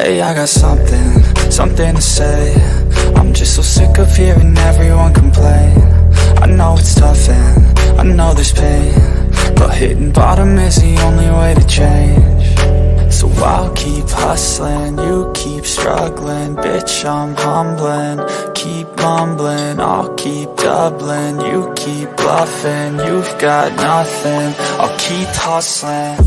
Hey, I got something to say. I'm just so sick of hearing everyone complain. I know it's tough and I know there's pain, but hitting bottom is the only way to change. So I'll keep hustling, you keep struggling. Bitch, I'm humbling, keep mumbling. I'll keep doubling, you keep bluffing. You've got nothing, I'll keep hustling.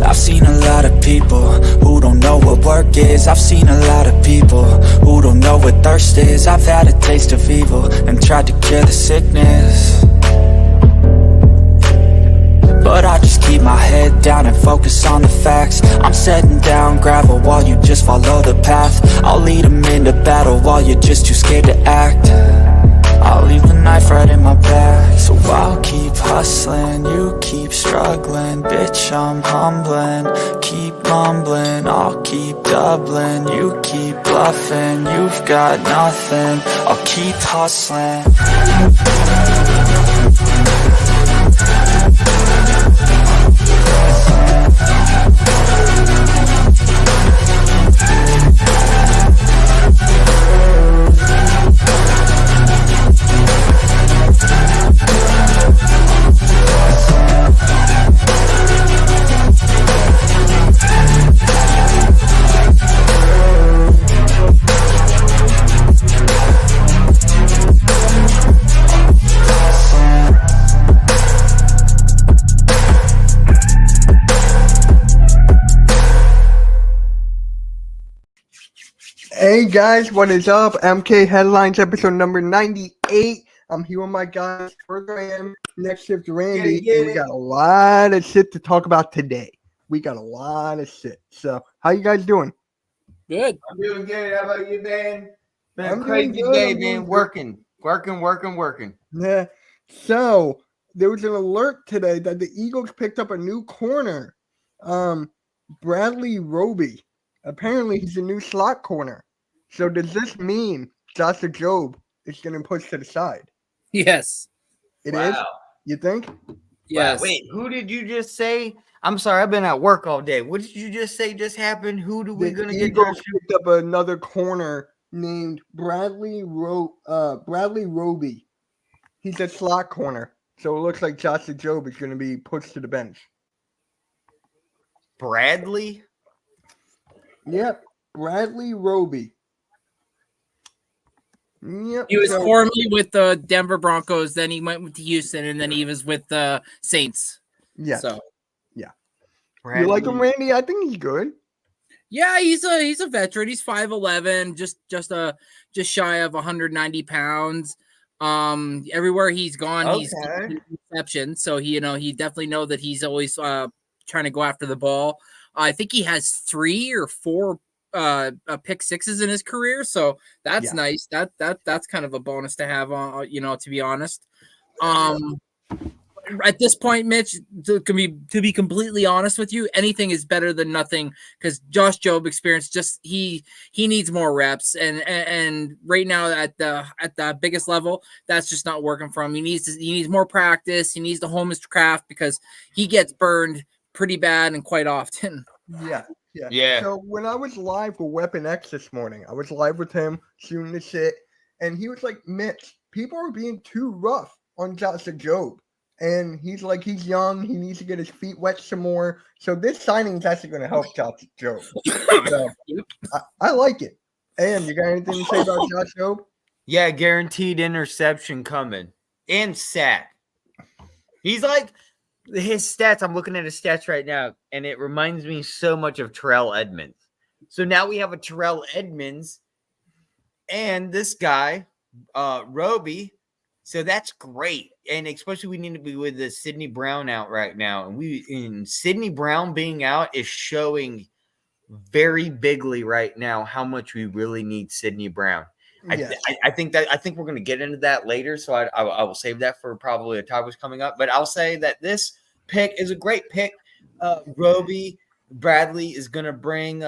I've seen a lot of people who don't know what work is. I've seen a lot of people who don't know what thirst is. I've had a taste of evil and tried to cure the sickness, but I just keep my head down and focus on the facts. I'm setting down gravel while you just follow the path. I'll lead them into battle while you're just too scared to act. I'll leave the knife right in my back. So I'll keep hustling, you keep struggling. Bitch, I'm humbling, keep mumbling. I'll keep doubling, you keep bluffing. You've got nothing, I'll keep hustling. Hey guys, what is up? MK Headlines episode number 98. I'm here with my guys. First I am, next shift Randy. And we got a lot of shit to talk about today. We got a lot of shit. So, how you guys doing? Good. I'm doing good. How about you, man? Been I'm a crazy doing good. day, I'm doing man. good. Working. Yeah. So, there was an alert today that the Eagles picked up a new corner. Bradley Roby. Apparently, he's a new slot corner. So does this mean Joshua Jobe is going to push to the side? Yes. It is. You think? Yes. Wow. Wait, who did you just say? I'm sorry, I've been at work all day. What did you just say just happened? Who do we The gonna get? Eagles picked up another corner named Bradley Roby. He's a slot corner. So it looks like Joshua Jobe is going to be pushed to the bench. Bradley? Yep. Bradley Roby. Yep. He was formerly with the Denver Broncos, then he went with Houston, and then he was with the Saints. Yeah. So yeah. Bradley. You like him, Randy? I think he's good. yeah, he's a veteran. He's 5'11", just shy of 190 pounds. Everywhere he's gone, he's reception. So he definitely know that he's always trying to go after the ball. I think he has 3 or 4 pick sixes in his career, so that's nice. That's kind of a bonus to have on, to be honest. At this point, Mitch, to be completely honest with you, anything is better than nothing, because Josh Jobe experience, just he needs more reps, and right now at the biggest level, that's just not working for him. He needs more practice. He needs to hone his craft, because he gets burned pretty bad and quite often. Yeah. So when I was live with Weapon X this morning, I was live with him shooting the shit, and he was like, Mitch, people are being too rough on Joshua Jobe. And he's like, he's young, he needs to get his feet wet some more. So this signing is actually going to help Joshua Jobe. So I like it. And you got anything to say about Josh Jobe? Yeah, guaranteed interception coming. And sack. He's like, his stats, I'm looking at his stats right now, and it reminds me so much of Terrell Edmonds. So now we have a Terrell Edmonds and this guy, Roby. So that's great. And especially we need to be with the Sidney Brown out right now. And Sidney Brown being out is showing very bigly right now how much we really need Sidney Brown. I think we're going to get into that later, so I will save that for probably a topic coming up. But I'll say that this pick is a great pick. Roby Bradley is going to bring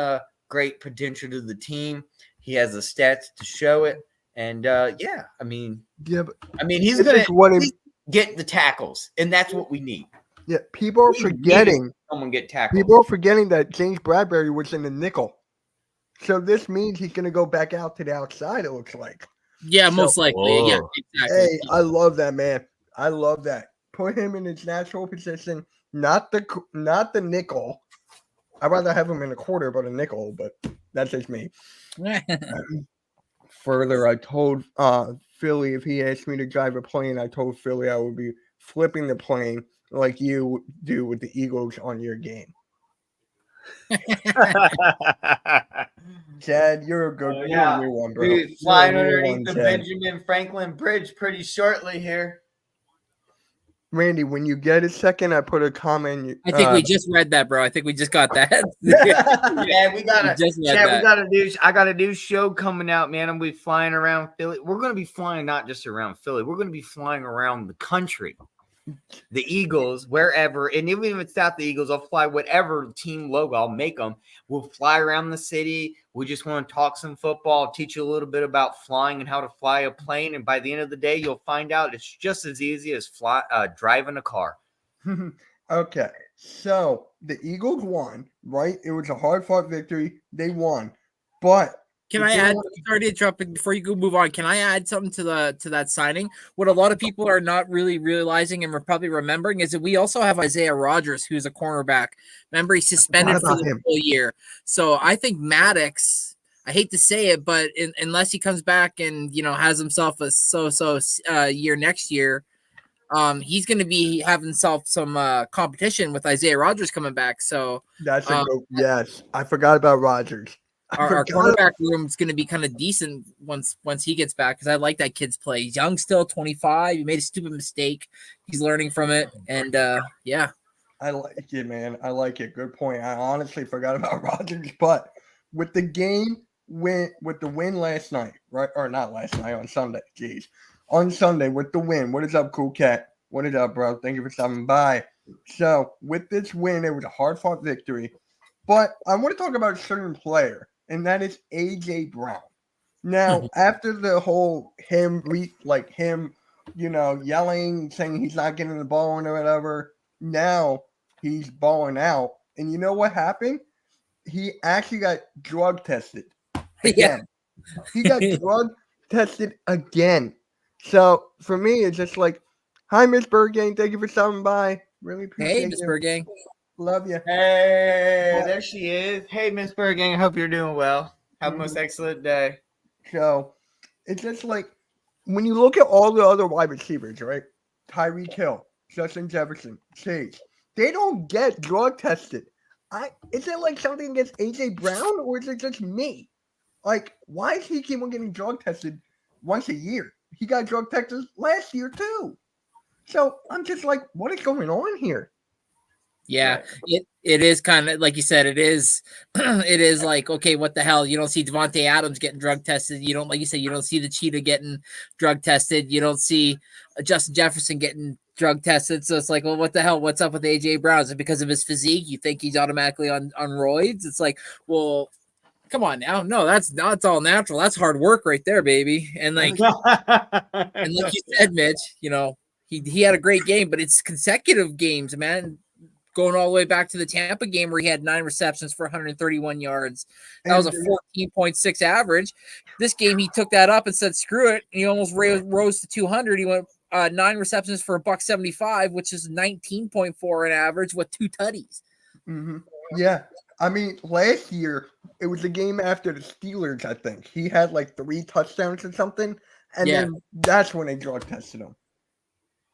great potential to the team. He has the stats to show it, and he's going to get the tackles, and that's what we need. Yeah, people are forgetting someone get tackled. People are forgetting that James Bradbury was in the nickel. So this means he's going to go back out to the outside, it looks like. Yeah, most likely. Whoa. Yeah, exactly. Hey, I love that, man. I love that. Put him in his natural position, not the nickel. I'd rather have him in a quarter, but a nickel, but that's just me. Further, I told Philly if he asked me to drive a plane, I told Philly I would be flipping the plane like you do with the Eagles on your game. Chad, you're a good one, bro. Dude, flying underneath the Benjamin Franklin Bridge pretty shortly here. Randy, when you get a second, I put a comment. I think we just read that, bro. I think we just got that. Yeah, I got a new show coming out, man. I'm gonna be flying around Philly. We're gonna be flying not just around Philly. We're gonna be flying around the country. The Eagles, wherever, and even if it's not the Eagles, I'll fly whatever team logo, I'll make them. We'll fly around the city. We just want to talk some football, teach you a little bit about flying and how to fly a plane. And by the end of the day, you'll find out it's just as easy as driving a car. Okay, so the Eagles won, right? It was a hard-fought victory. They won, but can I add? Sorry to interrupt before you go move on. Can I add something to that signing? What a lot of people are not really realizing and probably remembering is that we also have Isaiah Rodgers, who's a cornerback. Remember, he's suspended for the whole year. So I think Maddox. I hate to say it, but unless he comes back and has himself a so-so year next year, he's going to be having himself some competition with Isaiah Rodgers coming back. So that's yes. I forgot about Rodgers. Our quarterback room is going to be kind of decent once he gets back because I like that kid's play. He's young still, 25. He made a stupid mistake. He's learning from it, and yeah. I like it, man. I like it. Good point. I honestly forgot about Rodgers, but with the win last night, right? Or not last night, on Sunday. Jeez. On Sunday with the win. What is up, Cool Cat? What is up, bro? Thank you for stopping by. So with this win, it was a hard-fought victory, but I want to talk about a certain player. And that is AJ Brown. Now, after the whole him yelling, saying he's not getting the ball or whatever, now he's balling out. And you know what happened? He actually got drug tested again. Yeah. He got drug tested again. So for me, it's just like, hi, Miss Bergang. Thank you for stopping by. Really appreciate it. Hey, Miss Bergang. Love you. Hey, there she is. Hey, Miss Bergang. I hope you're doing well. Have a most excellent day. So it's just like when you look at all the other wide receivers, right? Tyreek Hill, Justin Jefferson, Chase, they don't get drug tested. Is it like something against AJ Brown, or is it just me? Like, why is he keep on getting drug tested once a year? He got drug tested last year too. So I'm just like, what is going on here? Yeah, it is kind of like you said. It is like, okay, what the hell? You don't see Devontae Adams getting drug tested. You don't, like you said, you don't see the cheetah getting drug tested. You don't see Justin Jefferson getting drug tested. So it's like, well, what the hell? What's up with AJ Brown? Is it because of his physique? You think he's automatically on roids? It's like, well, come on now. No, that's all natural. That's hard work right there, baby. And like, and like you said, Mitch, he had a great game, but it's consecutive games, man. Going all the way back to the Tampa game where he had 9 receptions for 131 yards. That was a 14.6 average. This game, he took that up and said, screw it. And he almost rose to 200. He went 9 receptions for $175, which is 19.4 an average with 2 tutties. Mm-hmm. Yeah. I mean, last year, it was the game after the Steelers, I think. He had like 3 touchdowns or something. And then that's when they drug tested him.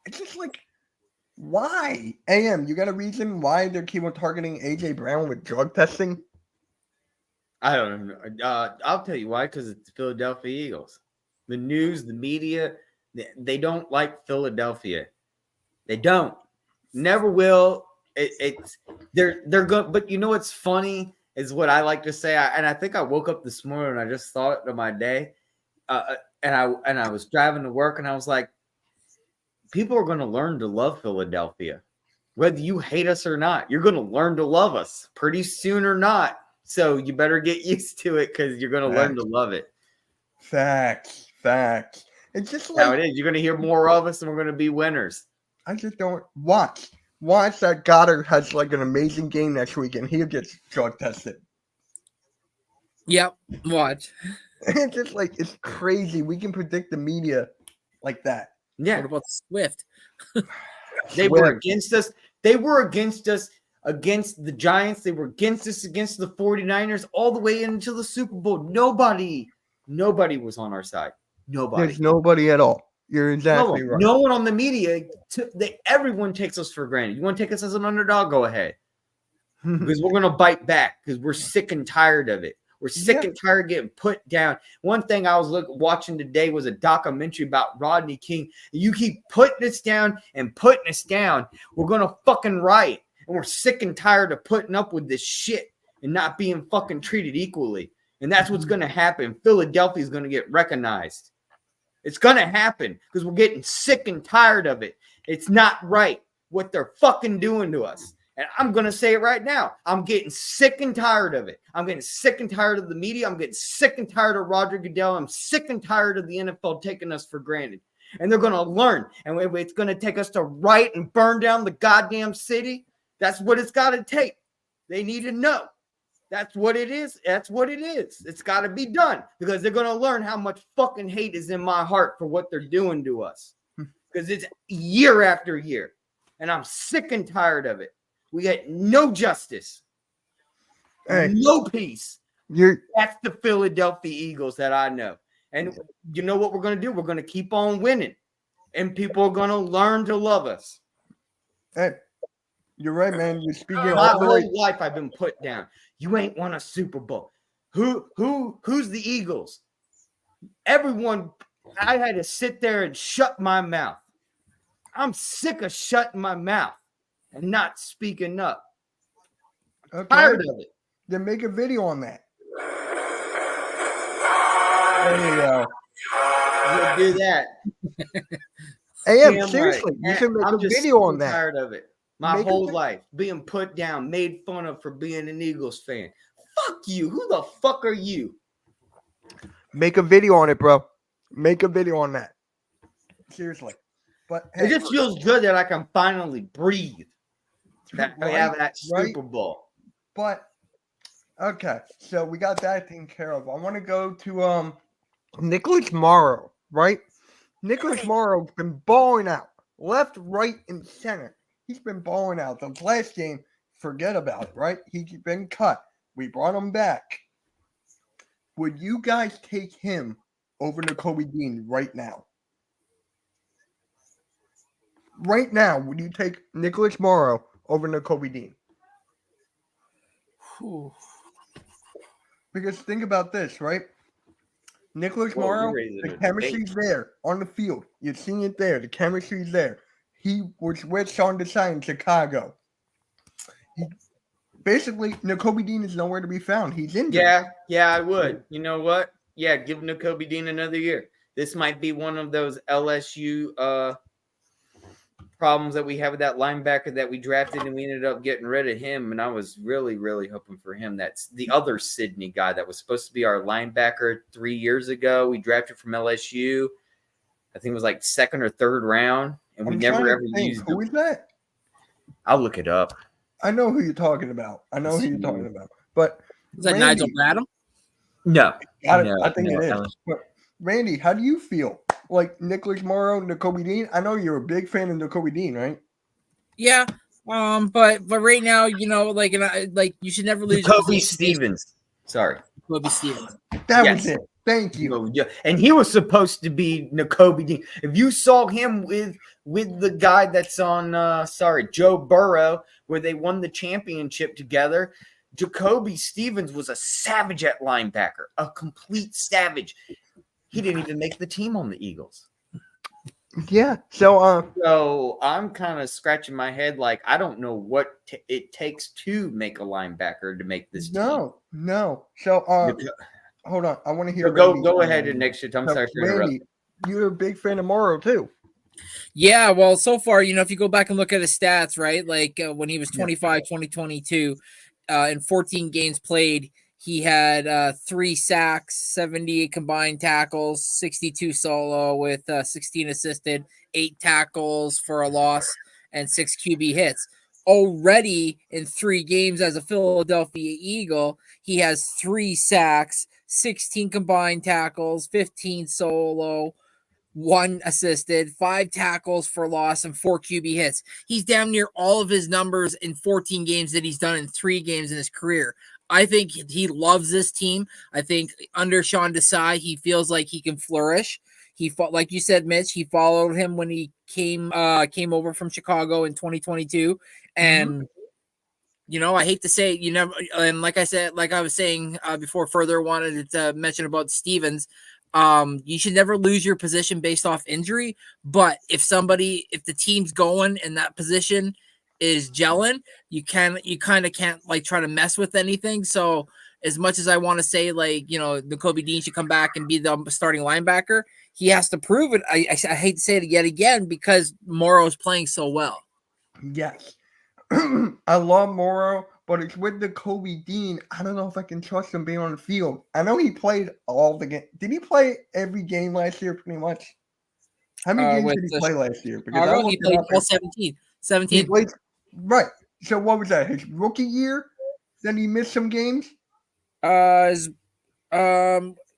It's just like, why? AM, you got a reason why they're keep on targeting AJ Brown with drug testing? I don't know. I'll tell you why, because it's the Philadelphia Eagles. The news, the media, they don't like Philadelphia. They don't. Never will. They're good. But you know what's funny is what I like to say, and I think I woke up this morning and I just thought of my day. and I was driving to work, and I was like, people are going to learn to love Philadelphia, whether you hate us or not. You're going to learn to love us pretty soon or not. So you better get used to it because you're going to learn to love it. Facts. It's just like how it is. You're going to hear more of us, and we're going to be winners. I just don't watch that Goddard has like an amazing game next week, and he'll get drug tested. Yep, watch. It's just like it's crazy. We can predict the media like that. Yeah. What about Swift? They were against us. They were against us against the Giants. They were against us against the 49ers all the way into the Super Bowl. Nobody was on our side. Nobody. There's nobody at all. You're exactly right. No one on the media. Everyone takes us for granted. You want to take us as an underdog? Go ahead. Because we're going to bite back because we're sick and tired of it. We're sick and tired of getting put down. One thing I was watching today was a documentary about Rodney King. You keep putting us down and putting us down, we're going to fucking riot. And we're sick and tired of putting up with this shit and not being fucking treated equally. And that's what's going to happen. Philadelphia is going to get recognized. It's going to happen because we're getting sick and tired of it. It's not right what they're fucking doing to us. And I'm going to say it right now. I'm getting sick and tired of it. I'm getting sick and tired of the media. I'm getting sick and tired of Roger Goodell. I'm sick and tired of the NFL taking us for granted. And they're going to learn. And it's going to take us to riot and burn down the goddamn city. That's what it's got to take. They need to know. That's what it is. That's what it is. It's got to be done because they're going to learn how much fucking hate is in my heart for what they're doing to us. Because it's year after year. And I'm sick and tired of it. We get no justice, no peace. That's the Philadelphia Eagles that I know. And you know what we're going to do? We're going to keep on winning. And people are going to learn to love us. Hey, you're right, man. You're speaking my whole life I've been put down. You ain't won a Super Bowl. Who's the Eagles? Everyone, I had to sit there and shut my mouth. I'm sick of shutting my mouth and not speaking up. Okay. Tired of it. Then make a video on that. There you go. We'll do that. Hey, seriously, you should make a video on that. Tired of it. My whole life being put down, made fun of for being an Eagles fan. Fuck you. Who the fuck are you? Make a video on it, bro. Make a video on that. Seriously. But hey, it just feels good that I can finally breathe. That we have that Super Bowl. But okay, so we got that taken care of. I want to go to Nicholas Morrow, right? Nicholas Morrow's been balling out left, right, and center. He's been balling out. The last game, forget about it, right? He's been cut. We brought him back. Would you guys take him over Nakobe Dean right now? Right now, would you take Nicholas Morrow over Nakobe Dean? Because think about this, right? Nicholas Morrow, the chemistry's there on the field. You've seen it there. The chemistry's there. He was with Sean Desai in Chicago. Basically, Nakobe Dean is nowhere to be found. He's injured. Yeah, I would. You know what? Yeah, give Nakobe Dean another year. This might be one of those LSU problems that we have with that linebacker that we drafted, and we ended up getting rid of him. And I was really, really hoping for him. That's the other Sydney guy that was supposed to be our linebacker 3 years ago. We drafted from LSU. I think it was like second or third round, and we never ever used him. Who is that? I'll look it up. I know who you're talking about. But is that Nigel Bradham? No. I think it is. But Randy, how do you feel? Like Nicholas Morrow, Nakobe Dean? I know you're a big fan of Nakobe Dean, right? Yeah. But right now, you know, like you should never lose. Kobe Stevens. Sorry. Kobe Stevens. That was it. Thank you. Yeah. And he was supposed to be Nakobe Dean. If you saw him with the guy that's on Joe Burrow, where they won the championship together, Jacoby Stevens was a savage at linebacker, a complete savage. He didn't even make the team on the Eagles. Yeah. So I'm kind of scratching my head like I don't know what it takes to make a linebacker to make this team. No. So hold on. I want to hear. Go ahead and next shit. I'm sorry to interrupt. Randy, you're a big fan of Morrow too. Yeah, well, so far, if you go back and look at his stats, right, like when he was 25, 2022, in 14 games played, he had 3 sacks, 78 combined tackles, 62 solo with 16 assisted, 8 tackles for a loss, and 6 QB hits. Already in 3 games as a Philadelphia Eagle, he has 3 sacks, 16 combined tackles, 15 solo, 1 assisted, 5 tackles for loss, and 4 QB hits. He's damn near all of his numbers in 14 games that he's done in 3 games in his career. I think he loves this team. I think under Sean Desai, he feels like he can flourish. He fought, like you said, Mitch. He followed him when he came over from Chicago in 2022, and I hate to say it, and like I was saying before, further wanted to mention about Stevens. You should never lose your position based off injury, but if the team's going and that position is gelling, you kind of can't like try to mess with anything. So as much as I want to say Nakobe Dean should come back and be the starting linebacker, he has to prove it. I hate to say it yet again because Morrow is playing so well. Yes. I love Morrow, but it's with Nakobe Dean. I don't know if I can trust him being on the field. I know he played all the game. Did he play every game last year pretty much? How many games did he play last year? Because he played all 17. 17. He played, right. So what was that? His rookie year? Then he missed some games?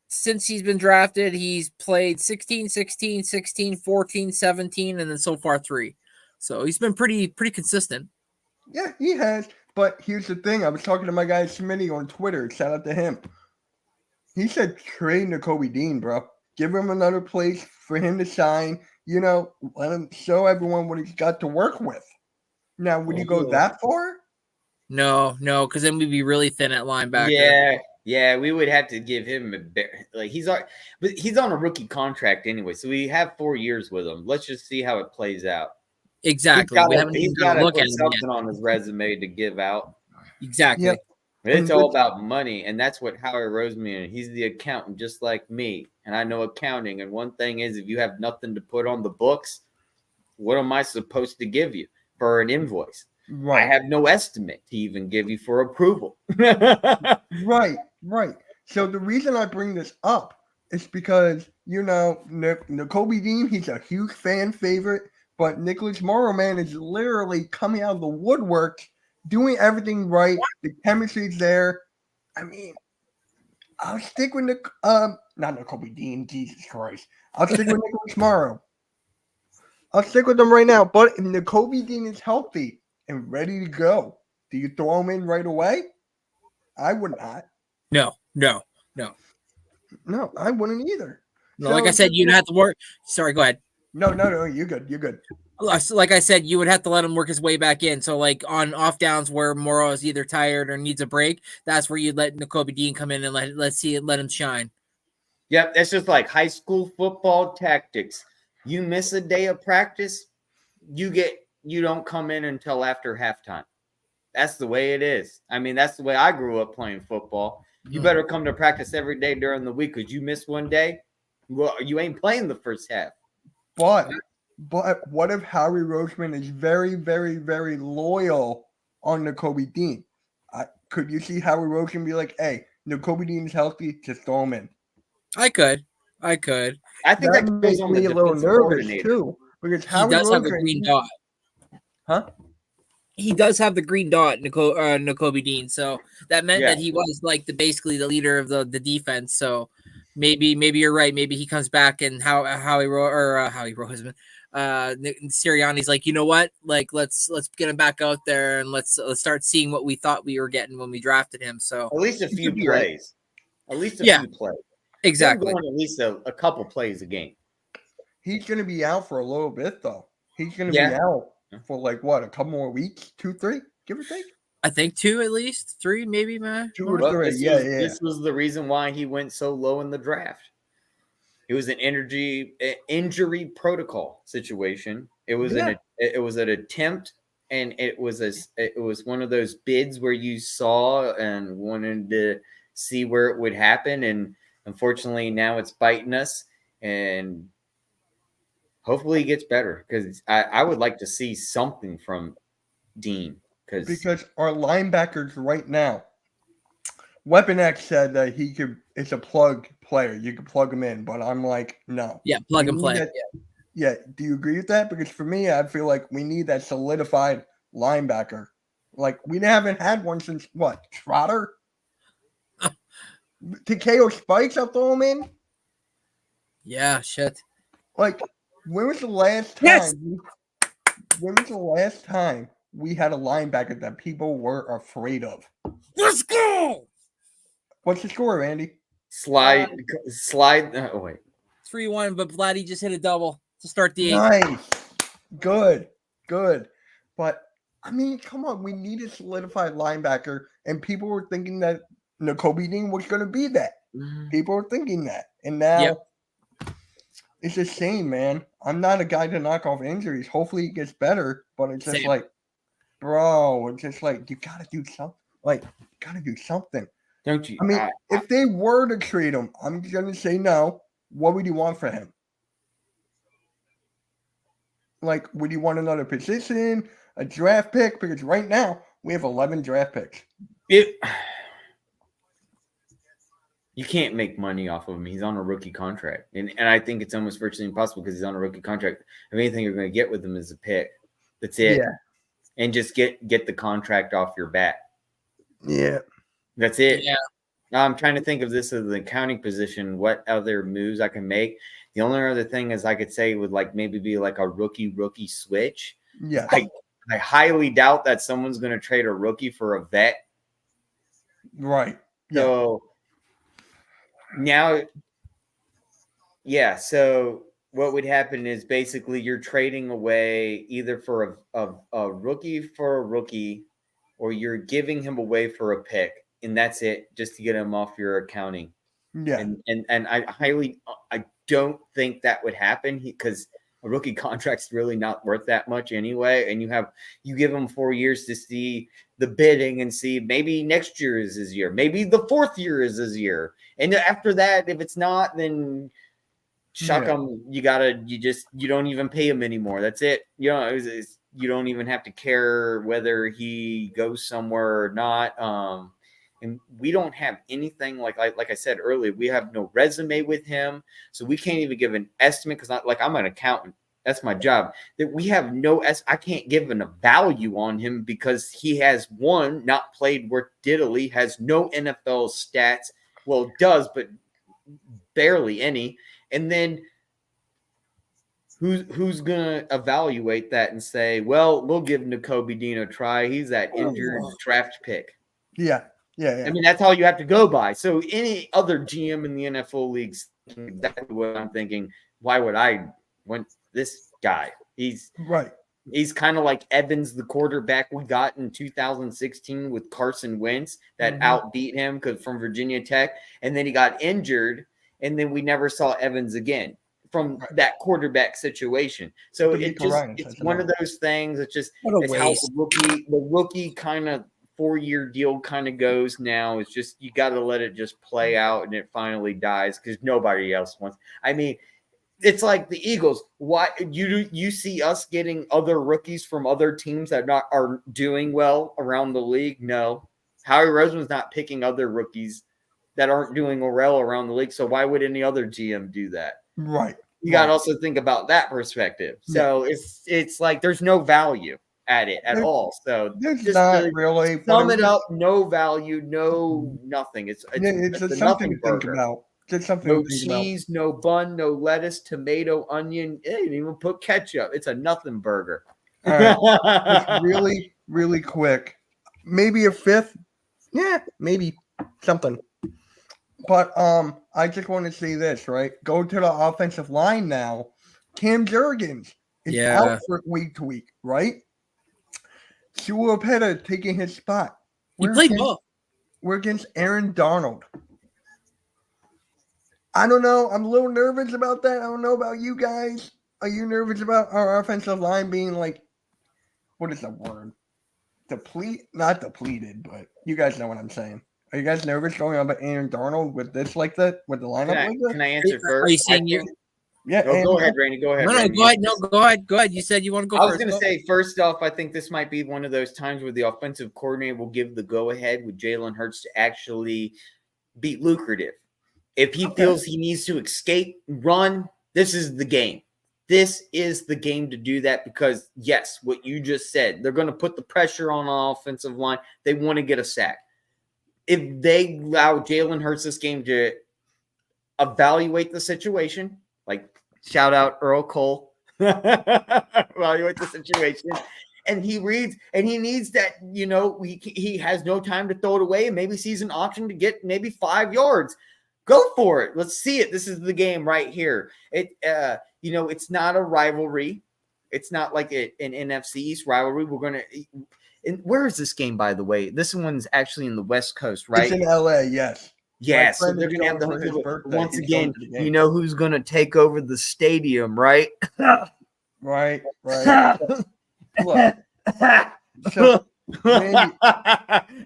Since he's been drafted, he's played 16, 16, 16, 14, 17, and then so far 3. So he's been pretty consistent. Yeah, he has. But here's the thing. I was talking to my guy Smitty on Twitter. Shout out to him. He said trade Nakobe Dean, bro. Give him another place for him to shine. Let him show everyone what he's got to work with. Now, would you go that far? No, because then we'd be really thin at linebacker. Yeah, we would have to give him but he's on a rookie contract anyway, so we have 4 years with him. Let's just see how it plays out. Exactly. He's got to put something on his resume to give out. Exactly. Yep. It's all about money, and that's what Howie Roseman. He's the accountant, just like me, and I know accounting. And one thing is, if you have nothing to put on the books, what am I supposed to give you for an invoice? Right. I have no estimate to even give you for approval. Right. So the reason I bring this up is because Nakobe Dean, he's a huge fan favorite. But Nicholas Morrow, man, is literally coming out of the woodwork, doing everything right. The chemistry's there. I mean, I'll stick with not Nakobe Dean, Jesus Christ. I'll stick with Nicholas Morrow. I'll stick with him right now. But if Nakobe Dean is healthy and ready to go, do you throw him in right away? I would not. No, I wouldn't either. No, like I said, you'd have to work. Sorry, go ahead. No, you're good. Like I said, you would have to let him work his way back in. So, like on off downs where Morrow is either tired or needs a break, that's where you'd let Nakobe Dean come in and let him shine. Yep, that's just like high school football tactics. You miss a day of practice, you don't come in until after halftime. That's the way it is. I mean, that's the way I grew up playing football. You better come to practice every day during the week because you miss one day, well, you ain't playing the first half. But what if Howie Roseman is very, very, very loyal on Nakobe Dean? Could you see Howie Roseman be like, hey, Nakobe Dean's healthy, just throw him in? I could. I think that makes me a little nervous too. Because Howie does Roseman, have the green dot. Huh? He does have the green dot, Nakobe Dean. So that meant that he was like basically the leader of the defense. So maybe you're right. Maybe he comes back and Howie Roseman, Sirianni's like, you know what? Like let's get him back out there and let's start seeing what we thought we were getting when we drafted him. So at least a few plays. At least a few plays. Exactly. At least a couple plays a game. He's going to be out for a little bit though. He's going to be out for like what, a couple more weeks, 2, 3, give or take. I think 2 at least, 3 maybe, man. 2 or 3. This was the reason why he went so low in the draft. It was an injury protocol situation. It was an attempt, and it was one of those bids where you saw and wanted to see where it would happen. And unfortunately, now it's biting us. And hopefully he gets better, because I would like to see something from Dean. Because our linebackers right now, Weapon X said that it's a plug player. You can plug him in, but I'm like, no. Yeah, plug and play. Yeah. Do you agree with that? Because for me, I feel like we need that solidified linebacker. Like, we haven't had one since what? Trotter? Takeo Spikes, I'll throw him in. Yeah, shit. Like, when was the last time? Yes! When was the last time we had a linebacker that people were afraid of? Let's go! What's the score, Randy? Slide. Oh, wait. 3-1, but Vladdy just hit a double to start the 8th. Nice. Good. But, I mean, come on. We need a solidified linebacker, and people were thinking that Nakobe Dean was going to be that. Mm-hmm. People were thinking that. And now it's a shame, man. I'm not a guy to knock off injuries. Hopefully he gets better, but it's just like, bro, it's just like, you got to do something. Like, you got to do something. Don't you? I mean, if they were to trade him, I'm going to say no. What would you want for him? Like, would you want another position, a draft pick? Because right now, we have 11 draft picks. You can't make money off of him. He's on a rookie contract. And I think it's almost virtually impossible because he's on a rookie contract. If anything you're going to get with him is a pick. That's it. Yeah. And just get the contract off your back. Yeah. That's it. Yeah. I'm trying to think of this as an accounting position, what other moves I can make. The only other thing is I could say would like maybe be like a rookie switch. Yeah. I highly doubt that someone's going to trade a rookie for a vet. Right. So now, so what would happen is basically you're trading away either for a rookie for a rookie, or you're giving him away for a pick. And that's it, just to get him off your accounting. Yeah. And I don't think that would happen because a rookie contract's really not worth that much anyway. And you give him 4 years to see the bidding and see maybe next year is his year. Maybe the 4th year is his year. And after that, if it's not, then shuck him. You don't even pay him anymore. That's it. You know, you don't even have to care whether he goes somewhere or not. And we don't have anything like I said earlier, we have no resume with him. So we can't even give an estimate because I'm an accountant. That's my job. That we have I can't give a value on him because he has not played worth diddly, has no NFL stats. Well, does, but barely any. And then who's gonna evaluate that and say, well, we'll give Nakobe Dean a try. He's that injured draft pick. Yeah. Yeah. I mean, that's all you have to go by. So any other GM in the NFL leagues, exactly what I'm thinking. Why would I want this guy? He's kind of like Evans, the quarterback we got in 2016 with Carson Wentz that outbeat him from Virginia Tech. And then he got injured, and then we never saw Evans again from that quarterback situation. So it's one of those things. It's just it's how the rookie kind of 4-year deal kind of goes now. It's just you got to let it just play out, and it finally dies because nobody else wants. I mean, it's like the Eagles. Why you see us getting other rookies from other teams that are doing well around the league? No, Howie Roseman's not picking other rookies that aren't doing well around the league. So why would any other GM do that? Right. You got to also think about that perspective. So it's like there's no value at it at all. So there's not really. Sum it up, no value, no nothing. It's a something to think about. Just something no cheese, no bun, no lettuce, tomato, onion. They didn't even put ketchup. It's a nothing burger. All right. Just really, really quick. Maybe a 5th. Yeah, maybe something. But I just want to say this, right? Go to the offensive line now. Cam Jurgens is out for week to week, right? Suapeta taking his spot. He played well. We're against Aaron Donald. I don't know. I'm a little nervous about that. I don't know about you guys. Are you nervous about our offensive line being like, what is the word? Not depleted, but you guys know what I'm saying. Are you guys nervous going up at Aaron Darnold with this like that? With the lineup like that? Can I answer first? Are you saying you? Yeah. Go ahead, Randy. Go ahead. No, Randy. go ahead. No, go ahead. Go ahead. You said you want to go first. I was going to say, first off, I think this might be one of those times where the offensive coordinator will give the go-ahead with Jalen Hurts to actually be lucrative. If he feels he needs to escape, run, this is the game. This is the game to do that because, yes, what you just said, they're going to put the pressure on the offensive line. They want to get a sack. If they allow Jalen Hurts this game to evaluate the situation, like shout out Earl Cole, evaluate the situation, and he reads, and he needs that, he has no time to throw it away and maybe sees an option to get maybe 5 yards. Go for it. Let's see it. This is the game right here. It's not a rivalry. It's not like an NFC East rivalry. We're going to – and where is this game, by the way? This one's actually in the West Coast, right? It's in LA, yes. Yes. So they're going to have the – once again, you know who's going to take over the stadium, right? Right. Look. So, Randy,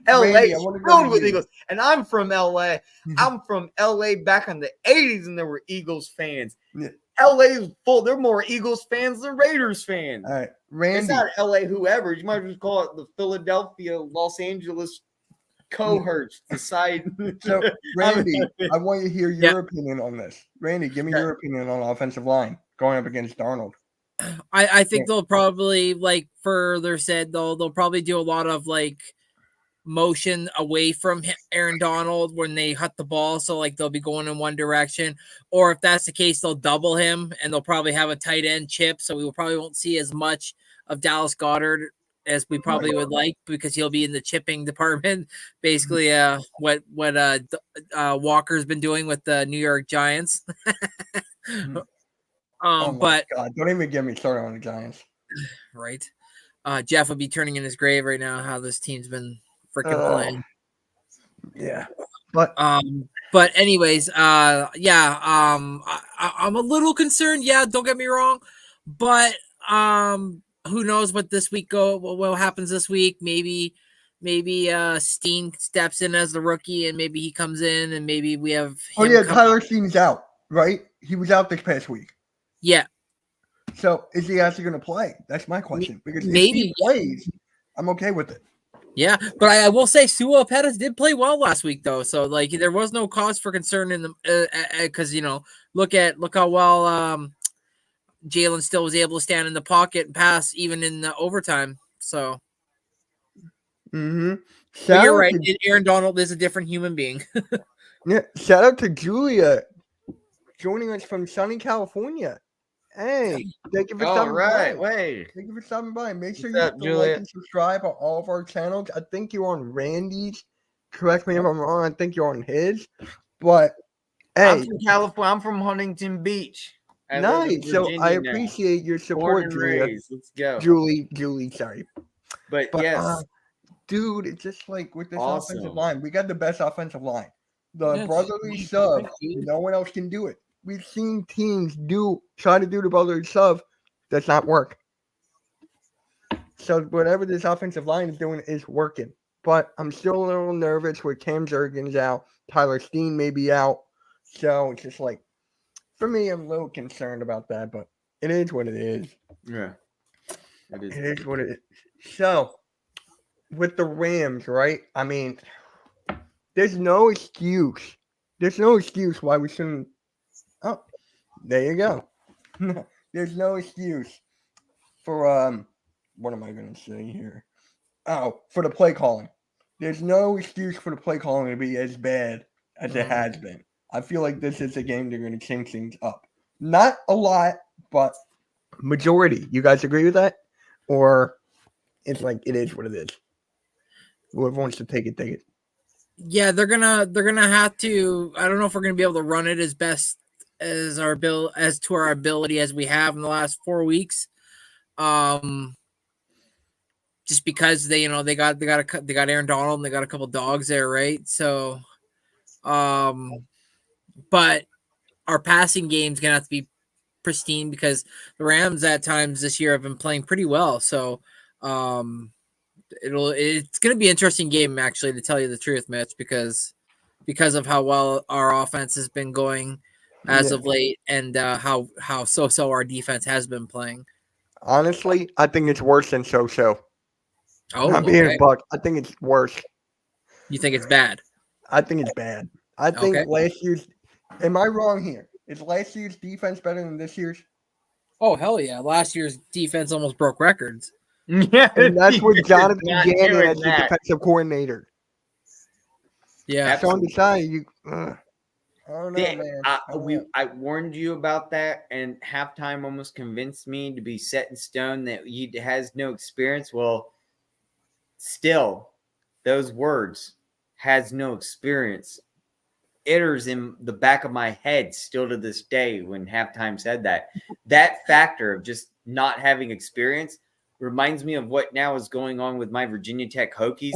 LA is filled with Eagles. And I'm from LA. I'm from LA back in the 80s, and there were Eagles fans. Yeah. LA is full. They're more Eagles fans than Raiders fans. All right, Randy. It's not LA whoever. You might just call it the Philadelphia, Los Angeles cohorts. The side. So, Randy, I want you to hear your opinion on this. Randy, give me your opinion on offensive line going up against Darnold. I think they'll probably, like further said, they'll probably do a lot of like motion away from Aaron Donald when they hut the ball, so like they'll be going in one direction, or if that's the case, they'll double him and they'll probably have a tight end chip, so we probably won't see as much of Dallas Goedert as we probably would like, because he'll be in the chipping department, basically what Walker's been doing with the New York Giants. But God, don't even get me started on the Giants. Right. Jeff would be turning in his grave right now how this team's been freaking playing. Yeah. But anyways, I'm a little concerned. Yeah, don't get me wrong. But who knows what happens this week? Maybe Steen steps in as the rookie and maybe he comes in and maybe we have Tyler Steen's out, right? He was out this past week. Yeah. So is he actually going to play? That's my question. Because maybe if he plays, I'm okay with it. Yeah, but I will say Sua Pettis did play well last week, though. So like there was no cause for concern in the because look how well Jalen still was able to stand in the pocket and pass even in the overtime. So you're right. Aaron Donald is a different human being. Yeah, shout out to Julia joining us from sunny California. Hey, thank you for stopping by. Thank you for stopping by. Make sure you like and subscribe on all of our channels. I think you're on Randy's. Correct me if I'm wrong. I think you're on his. But hey, I'm from California. I'm from Huntington Beach. Nice. So I appreciate your support, Julia. Let's go, Julie. Sorry, but yes, dude. It's just like with this offensive line, we got the best offensive line. The brotherly shove. No one else can do it. We've seen teams try to do the brotherly shove. Does not work. So whatever this offensive line is doing is working. But I'm still a little nervous with Cam Jurgens out. Tyler Steen may be out. So it's just like, for me, I'm a little concerned about that. But it is what it is. Yeah. It is what it is. So with the Rams, right? I mean, there's no excuse. There's no excuse why we shouldn't. Oh, there you go. There's no excuse for what am I going to say here? Oh, for the play calling. There's no excuse for the play calling to be as bad as it has been. I feel like this is a game they're going to change things up. Not a lot, but majority. You guys agree with that? Or it's like it is what it is. Whoever wants to take it, take it. Yeah, they're gonna have to. I don't know if we're gonna be able to run it as best as to our ability as we have in the last 4 weeks. Just because they got Aaron Donald and they got a couple dogs there, right? So, but our passing game's gonna have to be pristine because the Rams at times this year have been playing pretty well. So, It's going to be an interesting game, actually, to tell you the truth, Mitch, because of how well our offense has been going as of late, and how so our defense has been playing. Honestly, I think it's worse than so. Oh, I'm being a buck. I think it's worse. You think it's bad? I think it's bad. I think last year's. Am I wrong here? Is last year's defense better than this year's? Oh, hell yeah. Last year's defense almost broke records. Yeah. And that's with Jonathan Gannon as the defensive coordinator. Yeah. So on the side, I don't know, man. I warned you about that, and halftime almost convinced me to be set in stone that he has no experience. Well, still, those words, has no experience, enters in the back of my head still to this day when halftime said that. That factor of just not having experience reminds me of what now is going on with my Virginia Tech Hokies.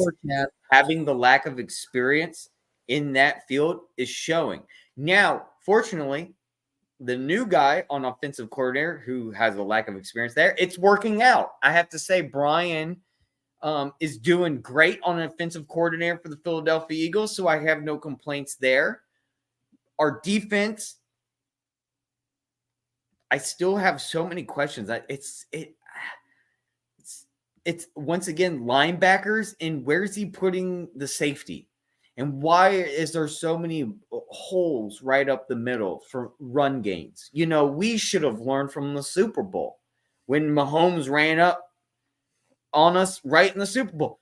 Having the lack of experience in that field is showing. Now, fortunately, the new guy on offensive coordinator who has a lack of experience there, it's working out. I have to say, Brian is doing great on an offensive coordinator for the Philadelphia Eagles, so I have no complaints there. Our defense, I still have so many questions. It's once again linebackers, and where's he putting the safety? And why is there so many holes right up the middle for run gains? You know, we should have learned from the Super Bowl when Mahomes ran up on us right in the Super Bowl.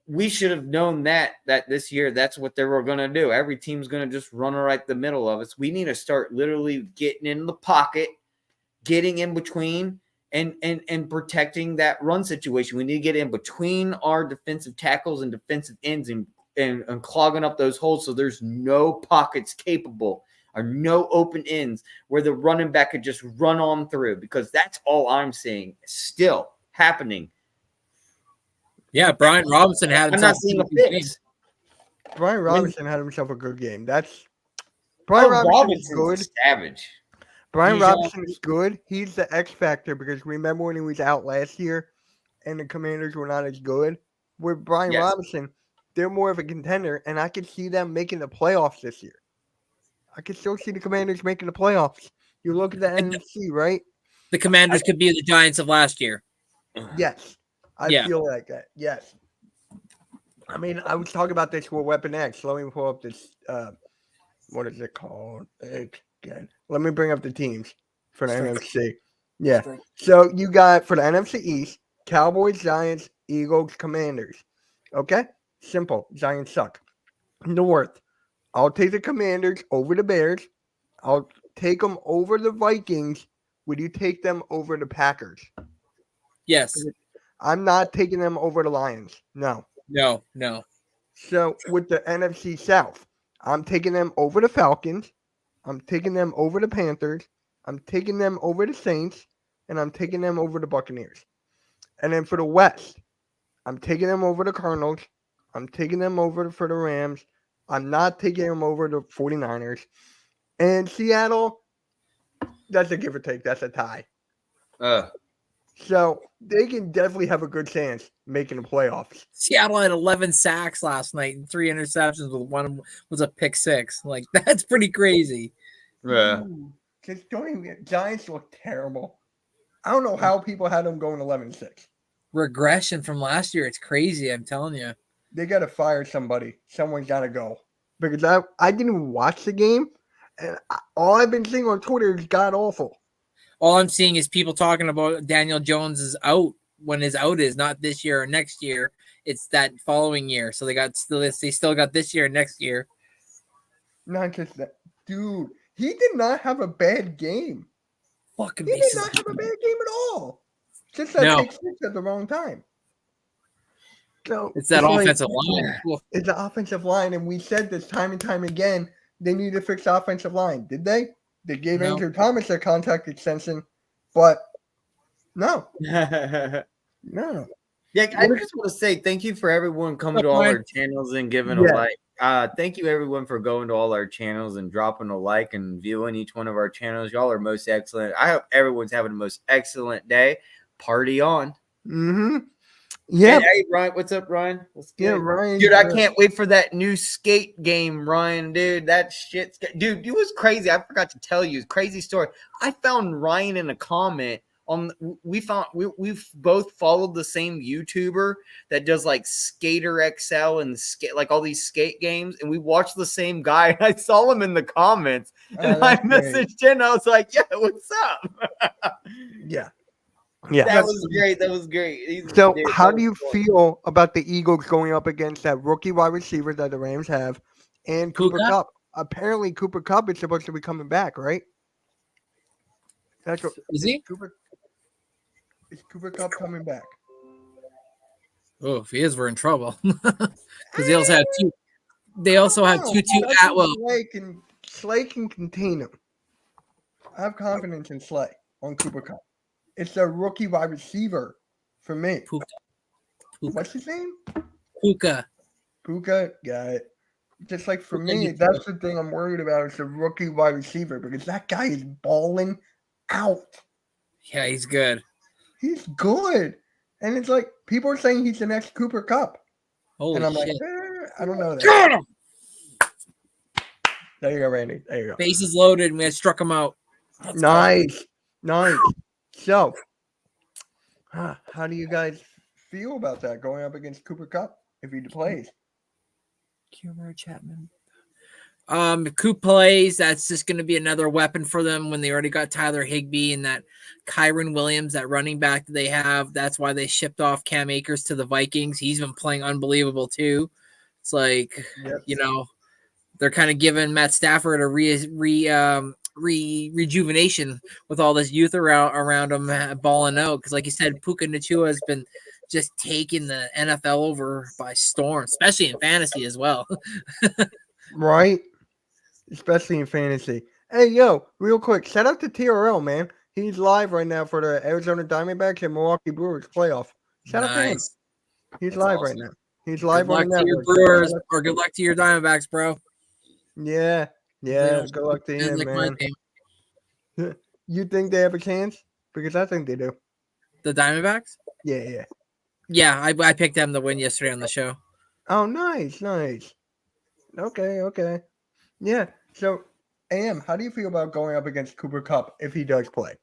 We should have known that this year, that's what they were going to do. Every team's going to just run right the middle of us. We need to start literally getting in the pocket, getting in between, and protecting that run situation. We need to get in between our defensive tackles and defensive ends and clogging up those holes so there's no pockets capable or no open ends where the running back could just run on through, because that's all I'm seeing still happening. Yeah, Brian Robinson had himself. I'm not seeing a fix. Brian Robinson had himself a good game. Brian Robinson's good. Savage. Brian Robinson is good. He's the X factor, because remember when he was out last year and the Commanders were not as good? With Brian Robinson, they're more of a contender, and I could see them making the playoffs this year. I could still see the Commanders making the playoffs. You look at the NFC, right? The Commanders could be the Giants of last year. Yes. I feel like that. Yes. I mean, I was talking about this with Weapon X. Let me pull up this. What is it called again? Let me bring up the teams for the NFC. Yeah. So you got for the NFC East, Cowboys, Giants, Eagles, Commanders. Okay? Simple. Giants suck. North, I'll take the Commanders over the Bears. I'll take them over the Vikings. Would you take them over the Packers? Yes. I'm not taking them over the Lions. No. So with the NFC South, I'm taking them over the Falcons. I'm taking them over the Panthers. I'm taking them over the Saints. And I'm taking them over the Buccaneers. And then for the West, I'm taking them over the Cardinals. I'm taking them over for the Rams. I'm not taking them over the 49ers. And Seattle, that's a give or take. That's a tie. So they can definitely have a good chance making the playoffs. Seattle had 11 sacks last night and 3 interceptions, with one was a pick 6. Like, that's pretty crazy. Yeah. Just don't even. Giants look terrible. I don't know how people had them going 11-6. Regression from last year. It's crazy. I'm telling you. They got to fire somebody. Someone's got to go. Because I didn't even watch the game. And all I've been seeing on Twitter is god awful. All I'm seeing is people talking about Daniel Jones is out, when his out is not this year or next year. It's that following year. So they still got this year and next year. Not just that. Dude, he did not have a bad game. He did not have a bad game at all. Just that take 6 at the wrong time. So it's that offensive line. It's the offensive line, and we said this time and time again. They need to fix the offensive line. Did they? They gave Andrew Thomas a contract extension, but no. No. Yeah, I just want to say thank you for everyone coming to all our channels and giving a like. Thank you, everyone, for going to all our channels and dropping a like and viewing each one of our channels. Y'all are most excellent. I hope everyone's having the most excellent day. Party on. Mm-hmm. Yeah. Hey, Ryan, what's up, Ryan? What's good? Yeah, Ryan. Dude, I can't wait for that new skate game, Ryan. Dude, that shit's dude. It was crazy. I forgot to tell you, crazy story. I found Ryan in a comment on. We've both followed the same YouTuber that does like Skater XL and skate like all these skate games, and we watched the same guy. And I saw him in the comments, and I messaged him. I was like, "Yeah, what's up?" Yeah. Yeah, that was great. That was great. So, how do you feel about the Eagles going up against that rookie wide receiver that the Rams have and Cooper Kupp? Apparently, Cooper Kupp is supposed to be coming back, right? Is he? Is Cooper Kupp coming back? Oh, if he is, we're in trouble. Because they also have two. They also have Tutu Atwell. Slay can contain him. I have confidence in Slay on Cooper Kupp. It's a rookie wide receiver for me. Puka. What's his name? Puka. Got it. Just like for me, that's the thing I'm worried about. It's a rookie wide receiver because that guy is balling out. Yeah, he's good. He's good. And it's like people are saying he's the next Cooper Kupp. Holy and I'm shit. like, I don't know that. Got him! There you go, Randy. There you go. Bases loaded, and we had struck him out. Nice. So, how do you guys feel about that going up against Cooper Kupp if he plays? Humor Chapman. Coop plays. That's just going to be another weapon for them when they already got Tyler Higbee and that Kyron Williams, that running back that they have. That's why they shipped off Cam Akers to the Vikings. He's been playing unbelievable too. It's like, they're kind of giving Matt Stafford a rejuvenation with all this youth around him balling out. Because like you said, Puka Nacua has been just taking the NFL over by storm, especially in fantasy as well. Right? Especially in fantasy. Hey, real quick, shout out to TRL, man. He's live right now for the Arizona Diamondbacks and Milwaukee Brewers playoff. Shout out to him. He's live right now. He's live on the network. Good luck to your Brewers, or good luck to your Diamondbacks, bro. Yeah. Good luck to him, man. You think they have a chance? Because I think they do. The Diamondbacks? Yeah. Yeah, I picked them to win yesterday on the show. Oh, nice. Okay. Yeah. So, Am, how do you feel about going up against Cooper Kupp if he does play?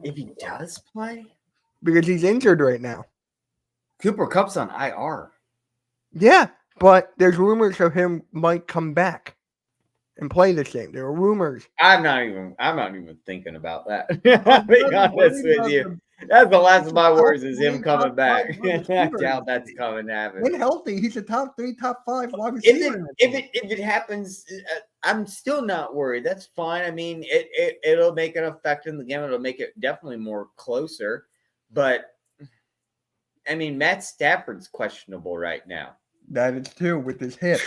If he does play? Because he's injured right now. Cooper Kupp's on IR. Yeah, but there's rumors of him might come back and play this game. There are rumors. I'm not even thinking about that. I'll be honest with you. That's the last of my words is him coming back. I doubt that's coming to happen. When healthy, he's a top 3, top 5 wide receiver. If it happens, I'm still not worried. That's fine. I mean, it'll make an effect in the game. It'll make it definitely more closer. But I mean, Matt Stafford's questionable right now. That is too with his hip.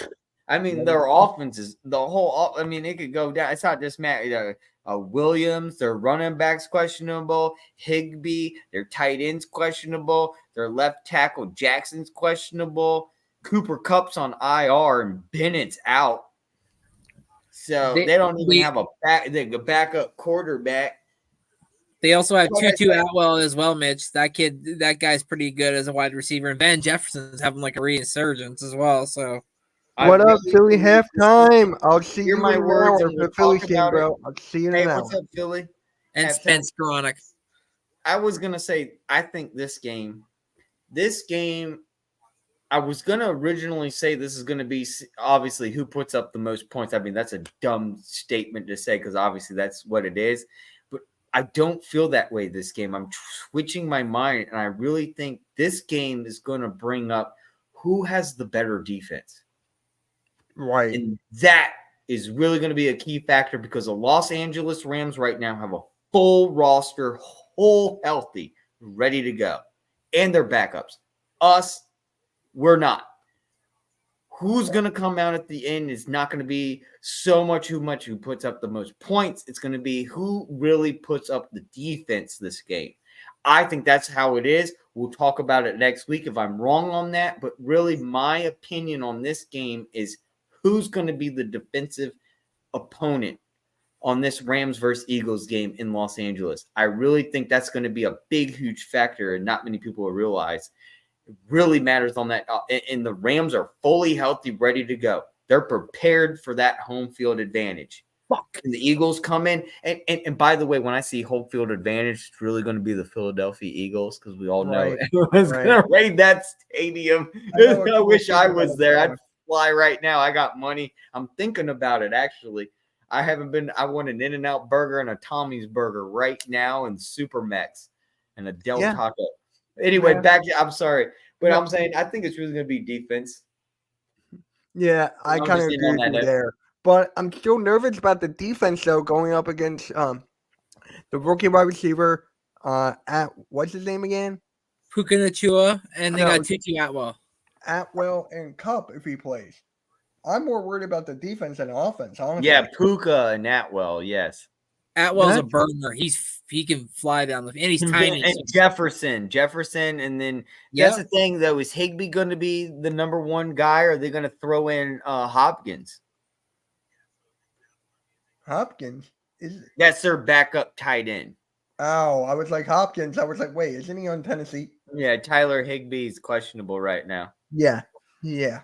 I mean, their offenses, it could go down. It's not just Matt. Williams, their running backs questionable. Higbee, their tight ends questionable. Their left tackle Jackson's questionable. Cooper Kupp's on IR and Bennett's out. So they don't even have a backup quarterback. They also have Tutu Atwell as well, Mitch. That guy's pretty good as a wide receiver. And Van Jefferson's having like a resurgence as well. So what up, Philly halftime? I'll see you in an hour for the Philly game, bro. I'll see you in an hour. What's up, Philly? And Spence Chronic. I was gonna say, I think this game, I was gonna originally say this is gonna be obviously who puts up the most points. I mean, that's a dumb statement to say because obviously that's what it is. But I don't feel that way this game. I'm switching my mind, and I really think this game is gonna bring up who has the better defense. Right. And that is really going to be a key factor because the Los Angeles Rams right now have a full roster, whole healthy, ready to go. And their backups. Us, we're not. Who's going to come out at the end is not going to be so much who puts up the most points. It's going to be who really puts up the defense this game. I think that's how it is. We'll talk about it next week if I'm wrong on that. But really, my opinion on this game is who's going to be the defensive opponent on this Rams versus Eagles game in Los Angeles. I really think that's going to be a big, huge factor, and not many people will realize it really matters on that. And the Rams are fully healthy, ready to go. They're prepared for that home field advantage. Fuck. And the Eagles come in. And by the way, when I see home field advantage, it's really going to be the Philadelphia Eagles because we all know everyone's going to raid that stadium. I wish I was there. I'd fly right now. I got money. I'm thinking about it, actually. I want an In-N-Out burger and a Tommy's burger right now and Super Mex and a Del Taco. Anyway, I'm sorry. But I'm saying I think it's really going to be defense. Yeah, I kind of agree with you there. But I'm still nervous about the defense, though, going up against the rookie wide receiver at what's his name again? Puka Nacua, and they got Tutu Atwell. Atwell and Kupp if he plays. I'm more worried about the defense than the offense, honestly. Yeah, Puka and Atwell, yes. Atwell's a burner. He can fly down the and he's tiny. And Jefferson, and then that's the thing though. Is Higbee going to be the number one guy, or are they going to throw in Hopkins? Hopkins that's their backup tight end. Oh, I was like Hopkins. I was like, wait, isn't he on Tennessee? Yeah, Tyler Higbee's questionable right now. Yeah. It's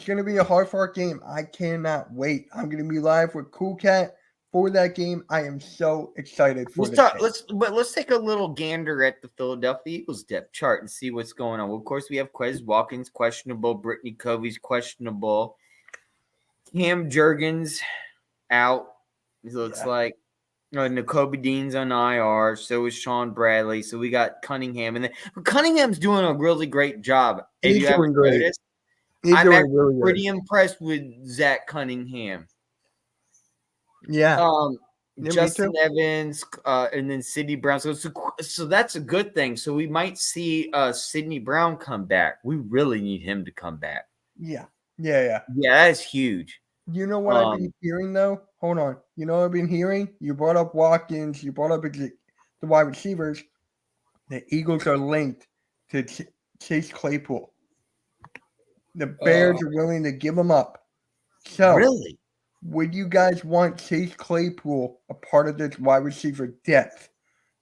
going to be a hard-fought game. I cannot wait. I'm going to be live with Cool Cat for that game. I am so excited for let's take a little gander at the Philadelphia Eagles depth chart and see what's going on. Well, of course, we have Quez Watkins questionable, Brittany Covey's questionable, Cam Jurgens out. It looks like Nakobe Dean's on IR. So is Sean Bradley. So we got Cunningham, and then Cunningham's doing a really great job. If you haven't noticed, I'm actually pretty impressed with Zach Cunningham. Yeah. Justin Evans, and then Sidney Brown. So that's a good thing. So we might see Sidney Brown come back. We really need him to come back. Yeah. Yeah, that's huge. You know what I've been hearing, though? Hold on. You know what I've been hearing? You brought up Watkins. You brought up the wide receivers. The Eagles are linked to Chase Claypool. The Bears are willing to give him up. So, really? Would you guys want Chase Claypool a part of this wide receiver depth?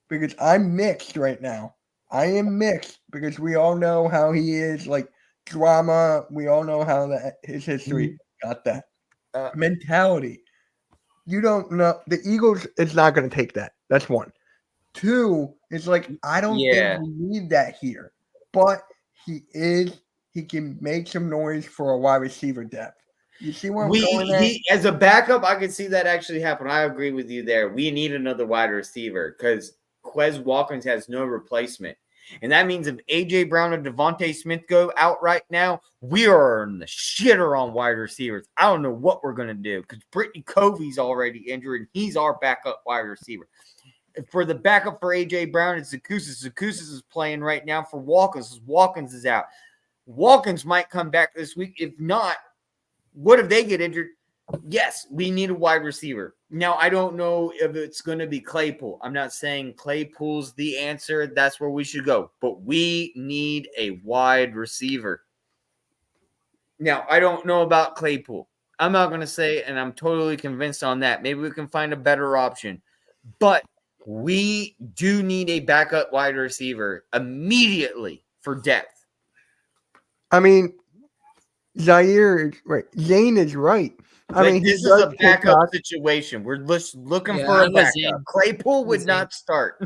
Because I'm mixed right now. I am mixed because we all know how he is, like drama. We all know how his history got that mentality. You don't know. The Eagles is not going to take that. That's one. Two, it's like, I don't think we need that here. But he can make some noise for a wide receiver depth. You see where I'm going at? As a backup, I can see that actually happen. I agree with you there. We need another wide receiver because Quez Watkins has no replacement. And that means if A.J. Brown and Devontae Smith go out right now, we are in the shitter on wide receivers. I don't know what we're going to do because Brittany Covey's already injured, and he's our backup wide receiver. For the backup for A.J. Brown, it's Zakusis. Zakusis is playing right now for Watkins. Watkins is out. Watkins might come back this week. If not, what if they get injured? Yes, we need a wide receiver. Now, I don't know if it's going to be Claypool. I'm not saying Claypool's the answer. That's where we should go. But we need a wide receiver. Now, I don't know about Claypool. I'm not going to say, and I'm totally convinced on that. Maybe we can find a better option. But we do need a backup wide receiver immediately for depth. I mean, Zaire is right. Zane is right. I mean, this is a backup situation. We're just looking for a backup. Claypool would not start.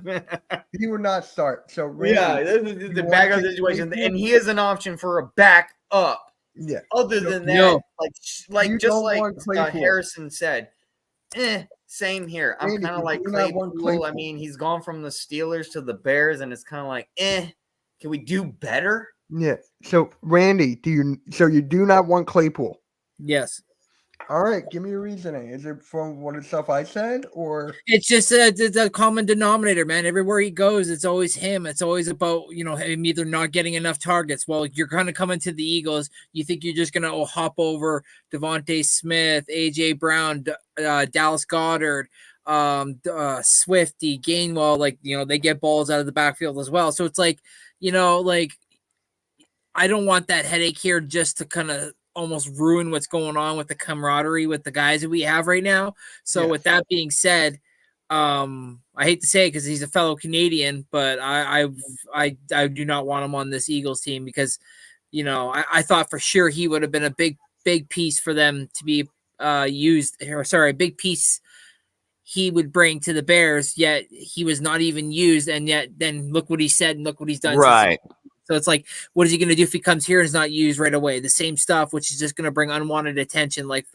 He would not start. So really, this is the backup situation, and he is an option for a backup. Yeah. Other than that, like Harrison said, same here. I'm kind of like Claypool. I mean, he's gone from the Steelers to the Bears, and it's kind of like, can we do better? Yeah. So, Randy, you do not want Claypool? Yes. All right. Give me your reasoning. Is it from what stuff I said, or it's just a common denominator, man? Everywhere he goes, it's always him. It's always about him either not getting enough targets. Well, you're kind of coming to the Eagles. You think you're just gonna hop over Devontae Smith, AJ Brown, Dallas Goedert, Swifty, Gainwell. They get balls out of the backfield as well. So it's like, I don't want that headache here just to kind of almost ruin what's going on with the camaraderie with the guys that we have right now. So with that being said, I hate to say it because he's a fellow Canadian, but I do not want him on this Eagles team because, I thought for sure he would have been a big piece for them to be used, or sorry, a big piece he would bring to the Bears, yet he was not even used, and yet then look what he said and look what he's done. Right. So it's like, what is he going to do if he comes here and is not used right away? The same stuff, which is just going to bring unwanted attention, like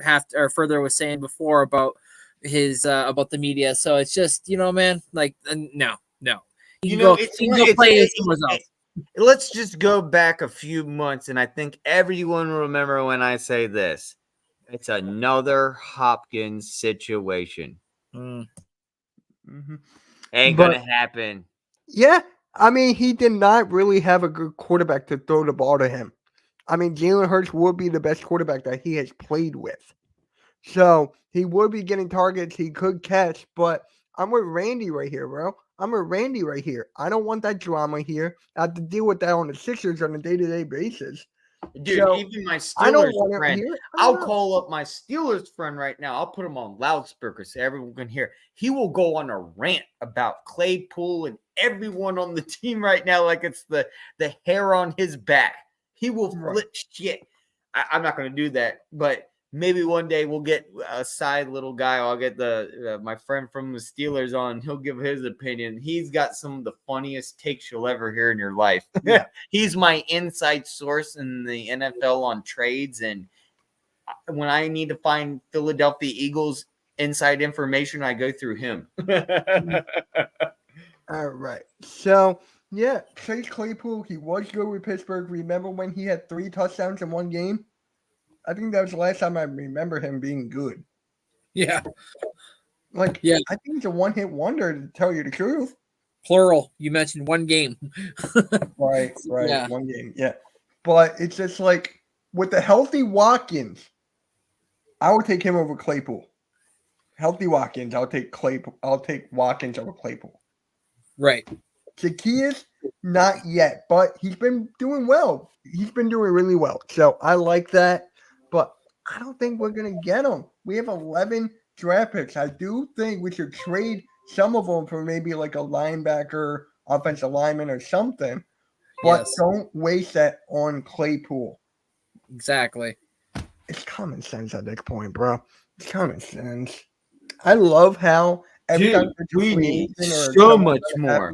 Further was saying before about his about the media. So it's just, man, like no. Let's just go back a few months, and I think everyone will remember when I say this. It's another Hopkins situation. Mm-hmm. Ain't gonna happen. Yeah, I mean, he did not really have a good quarterback to throw the ball to him. I mean, Jalen Hurts would be the best quarterback that he has played with. So he would be getting targets he could catch, but I'm with Randy right here, bro. I'm with Randy right here. I don't want that drama here. I have to deal with that on the Sixers on a day-to-day basis. Dude, so, even my Steelers friend, I'll call up my Steelers friend right now. I'll put him on loudspeaker so everyone can hear. He will go on a rant about Claypool and everyone on the team right now like it's the hair on his back. He will flip shit. I'm not going to do that, but maybe one day we'll get a side little guy. I'll get my friend from the Steelers on. He'll give his opinion. He's got some of the funniest takes you'll ever hear in your life. Yeah. He's my inside source in the NFL on trades. And when I need to find Philadelphia Eagles inside information, I go through him. All right. So, yeah, Chase Claypool, he was good with Pittsburgh. Remember when he had 3 touchdowns in one game? I think that was the last time I remember him being good. Yeah. I think he's a one-hit wonder, to tell you the truth. Plural. You mentioned one game. Right. Yeah. One game, yeah. But it's just like, with the healthy Watkins, I would take him over Claypool. Healthy Watkins, I'll take Watkins over Claypool. Right. Zacchaeus, not yet, but he's been doing well. He's been doing really well. So I like that. But I don't think we're going to get him. We have 11 draft picks. I do think we should trade some of them for maybe like a linebacker, offensive lineman or something. But don't waste that on Claypool. Exactly. It's common sense at this point, bro. It's common sense. I love how every time we need so much more.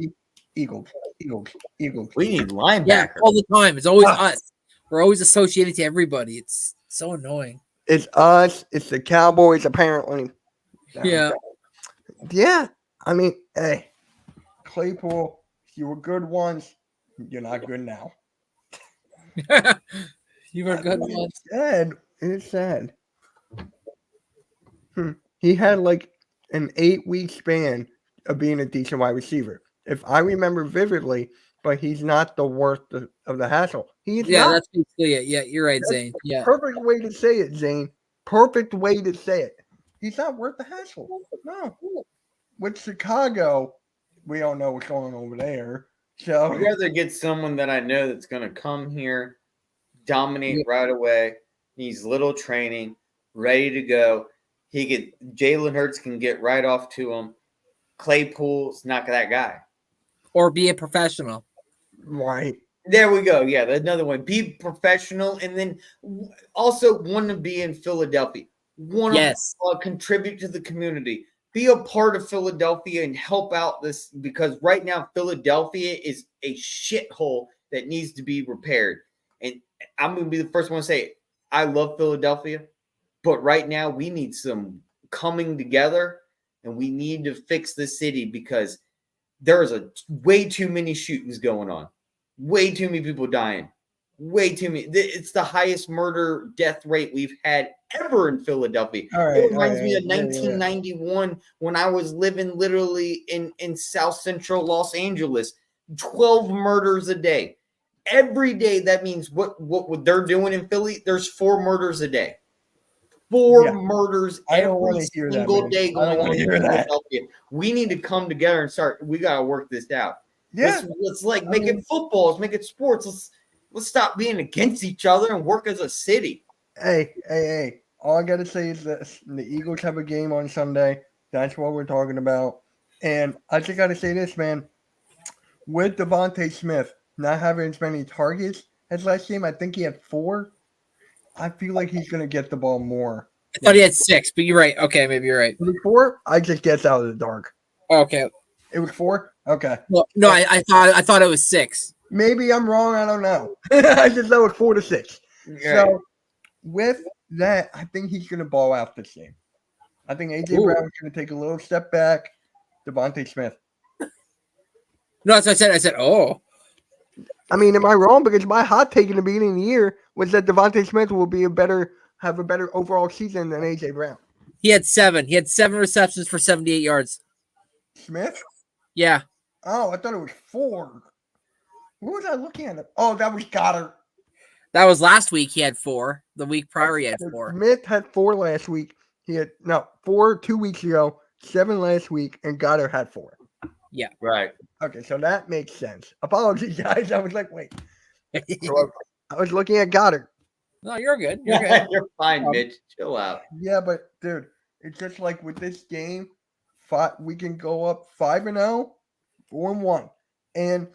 Eagles. We need linebacker. Yeah, all the time. It's always us. We're always associated to everybody. It's so annoying. It's us. It's the Cowboys, apparently. Yeah. Yeah. I mean, hey, Claypool, you were good once. You're not good now. You were good once. It's sad. He had like an 8-week span of being a decent wide receiver. If I remember vividly, but he's not the worst of the hassle. That's basically it. Yeah, you're right, Zane. Yeah. Perfect way to say it, Zane. Perfect way to say it. He's not worth the hassle. No. With Chicago, we don't know what's going on over there. So I'd rather get someone that I know that's going to come here, dominate right away, needs little training, ready to go. Jalen Hurts can get right off to him. Claypool's not that guy. Or be a professional. Right. There we go. Yeah, another one. Be professional, and then also want to be in Philadelphia. Want to contribute to the community. Be a part of Philadelphia and help out this, because right now Philadelphia is a shithole that needs to be repaired. And I'm going to be the first one to say I love Philadelphia, but right now we need some coming together, and we need to fix the city because there's way too many shootings going on. Way too many people dying. Way too many. It's the highest murder death rate we've had ever in Philadelphia. It reminds me of 1991 when I was living literally in South Central Los Angeles. 12 murders a day. Every day, that means what they're doing in Philly, there's 4 murders a day. 4 murders every single day going on in Philadelphia. We need to come together and we got to work this out. Yeah. Let's make it football. Let's make it sports. Let's stop being against each other and work as a city. Hey. All I got to say is this. The Eagles have a game on Sunday. That's what we're talking about. And I just got to say this, man. With Devontae Smith not having as many targets as last game, I think he had 4. I feel like he's going to get the ball more. I thought he had 6, but you're right. Okay, maybe you're right. Was it 4? I just guessed out of the dark. Okay. It was 4? Okay. Well, no, I thought it was 6. Maybe I'm wrong. I don't know. I just know it's 4-6. Yeah. So with that, I think he's going to ball out this game. I think A.J. Brown's going to take a little step back. Devontae Smith. No, that's what I said. I said, oh. I mean, am I wrong? Because my hot take in the beginning of the year was that Devontae Smith will have a better overall season than A.J. Brown. He had 7. He had 7 receptions for 78 yards. Smith? Yeah. Oh, I thought it was 4. What was I looking at? Oh, that was Goddard. That was last week. He had 4. The week prior, he had 4. Smith had 4 last week. He had 4 2 weeks ago, 7 last week, and Goddard had 4. Yeah. Right. Okay, so that makes sense. Apologies, guys. I was like, wait. So I was looking at Goddard. No, you're good. You're good. You're fine, Mitch. Chill out. Yeah, but dude, it's just like with this game, we can go up 5-0, 4-1, and